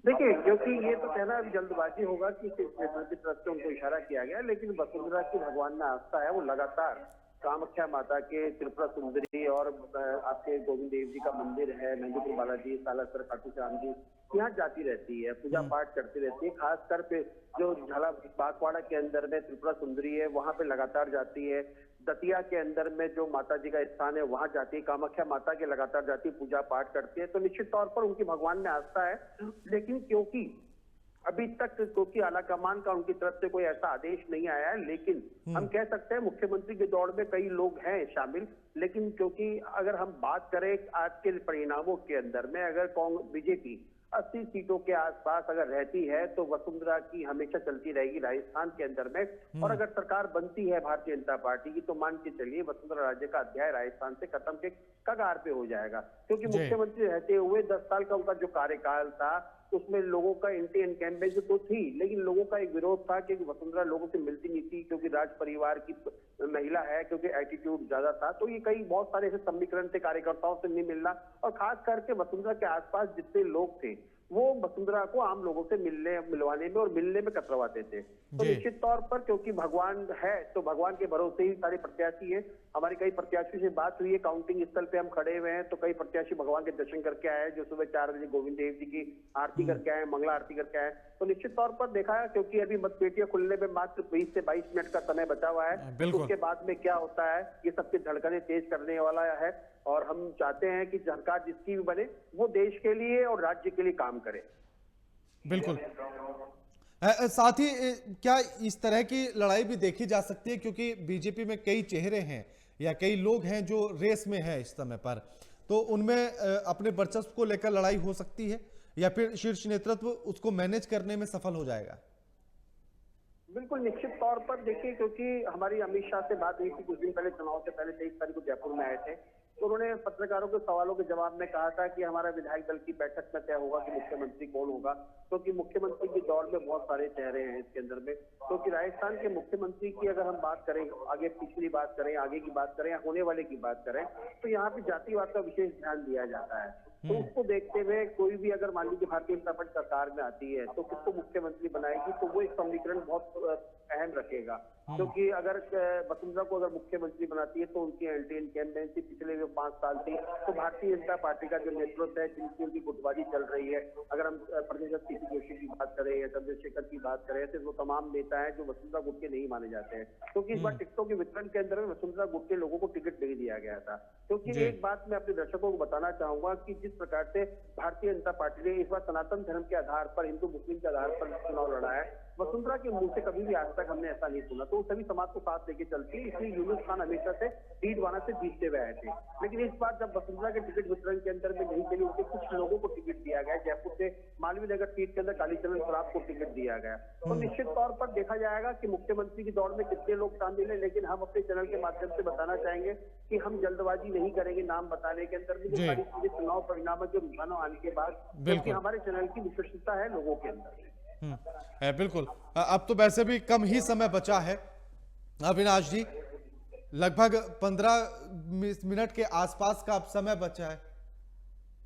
देखिए, क्योंकि ये तो कहना अभी जल्दबाजी होगा कि किस नेता की तरफ से उनको इशारा किया गया, लेकिन वसुंधरा की भगवान में आस्था है। वो लगातार कामाख्या माता के, त्रिपुरा सुंदरी और आपके गोविंद देव जी का मंदिर है, मेहंदीपुर बालाजी, सालासर खाटू श्याम जी, यहाँ जाती रहती है, पूजा पाठ करती रहती है। खासकर पे जो झाला बागवाड़ा के अंदर में त्रिपुरा सुंदरी है, वहां पे लगातार जाती है। दतिया के अंदर में जो माता जी का स्थान है, वहां जाती है। कामाख्या माता के लगातार जाती है, पूजा पाठ करती है। तो निश्चित तौर पर उनकी भगवान में आस्था है। लेकिन क्योंकि अभी तक क्योंकि आलाकमान का उनकी तरफ से कोई ऐसा आदेश नहीं आया है, लेकिन हम कह सकते हैं मुख्यमंत्री की दौड़ में कई लोग हैं शामिल। लेकिन क्योंकि अगर हम बात करें आज के परिणामों के अंदर में, अगर कांग्रेस बीजेपी 80 सीटों के आसपास अगर रहती है तो वसुंधरा की हमेशा चलती रहेगी राजस्थान के अंदर में। और अगर सरकार बनती है भारतीय जनता पार्टी की, तो मान के चलिए वसुंधरा राज्य का अध्याय राजस्थान से खत्म के कगार पे हो जाएगा। क्योंकि मुख्यमंत्री रहते हुए 10 साल का उनका जो कार्यकाल था, उसमें लोगों का एंटी इनकम्बेंसी तो थी, लेकिन लोगों का एक विरोध था कि वसुंधरा लोगों से मिलती नहीं थी, क्योंकि राज परिवार की महिला है, क्योंकि एटीट्यूड ज्यादा था। तो ये कई बहुत सारे ऐसे समीकरण थे, कार्यकर्ताओं से नहीं मिलना। और खास करके वसुंधरा के आसपास जितने लोग थे, वो वसुंधरा को आम लोगों से मिलवाने में और मिलने में कतरवाते थे। तो निश्चित तौर पर क्योंकि भगवान है, तो भगवान के भरोसे ही सारे प्रत्याशी हैं। हमारी कई प्रत्याशियों से बात हुई है, काउंटिंग स्थल पे हम खड़े हुए हैं, तो कई प्रत्याशी भगवान के दर्शन करके आए, जो सुबह 4 बजे गोविंद देव जी की आरती करके आए, मंगला आरती करके आए। तो निश्चित तौर पर देखा है, क्योंकि अभी मतपेटियां खुलने में मात्र 20 से 22 मिनट का समय बचा हुआ है। तो उसके बाद में क्या होता है, ये सबकी धड़कनें तेज करने वाला है। और हम चाहते हैं कि सरकार जिसकी भी बने, वो देश के लिए और राज्य के लिए काम करे। बिल्कुल। साथ ही क्या इस तरह की लड़ाई भी देखी जा सकती है, क्योंकि बीजेपी में कई चेहरे हैं या कई लोग हैं जो रेस में हैं इस समय पर, तो उनमें अपने वर्चस्व को लेकर लड़ाई हो सकती है, या फिर शीर्ष नेतृत्व उसको मैनेज करने में सफल हो जाएगा? बिल्कुल, निश्चित तौर पर देखिए, क्योंकि हमारी अमित शाह से बात हुई थी कुछ दिन पहले, चुनाव से पहले 23 तारीख को जयपुर में आए थे। तो उन्होंने पत्रकारों के सवालों के जवाब में कहा था कि हमारा विधायक दल की बैठक में तय होगा कि मुख्यमंत्री कौन होगा, क्योंकि मुख्यमंत्री की दौड़ में बहुत सारे चेहरे हैं इसके अंदर में। क्योंकि राजस्थान के मुख्यमंत्री की अगर हम बात करें, आगे पिछली बात करें, आगे की बात करें या होने वाले की बात करें, तो यहाँ पे जातिवाद का विशेष ध्यान दिया जाता है। तो उसको देखते हुए कोई भी अगर मान लीजिए भारतीय जनता पार्टी सरकार में आती है, तो किसको मुख्यमंत्री बनाएगी, तो वो एक समीकरण बहुत अहम रखेगा। क्योंकि अगर वसुंधरा को अगर मुख्यमंत्री बनाती है, तो उनकी एंटी इनकम्बेंसी पिछले जो 5 साल थी, तो भारतीय जनता पार्टी का जो नेतृत्व है, जिनकी उनकी गुटबाजी चल रही है, अगर हम प्रोफेसर सीपी जोशी की बात करें या चंद्रशेखर की बात करें, तो वो तमाम नेता हैं जो वसुंधरा गुट के नहीं माने जाते हैं। क्योंकि इस बार टिकटों के वितरण के अंदर में वसुंधरा गुट के लोगों को टिकट नहीं दिया गया था। क्योंकि एक बात मैं अपने दर्शकों को बताना चाहूंगा कि जिस प्रकार से भारतीय जनता पार्टी ने इस बार सनातन धर्म के आधार पर, हिंदू मुस्लिम के आधार पर चुनाव लड़ा है, वसुंधरा के मुंह से कभी भी आज तक हमने ऐसा नहीं सुना। तो सभी समाज को साथ लेके चलती है, इसलिए यूनुस खान हमेशा से डीडवाना से जीतते हुए आए थे। लेकिन इस बार जब वसुंधरा के टिकट वितरण के अंदर में नहीं चली, उनके कुछ लोगों को टिकट दिया गया। जयपुर से मालवीय नगर सीट के अंदर कालीचरण सराफ को टिकट दिया गया। तो निश्चित तौर पर देखा जाएगा कि मुख्यमंत्री की दौड़ में कितने लोग शामिल है। लेकिन हम अपने चैनल के माध्यम से बताना चाहेंगे कि हम जल्दबाजी नहीं करेंगे नाम बताने के अंदर भी। सारी चीजें चुनाव परिणाम के रुझानों आने के बाद, क्योंकि हमारे चैनल की विश्वसनीयता है लोगों के अंदर। बिल्कुल। अब तो वैसे भी कम ही समय बचा है अविनाश जी, लगभग 15 मिनट के आसपास का अब समय बचा है।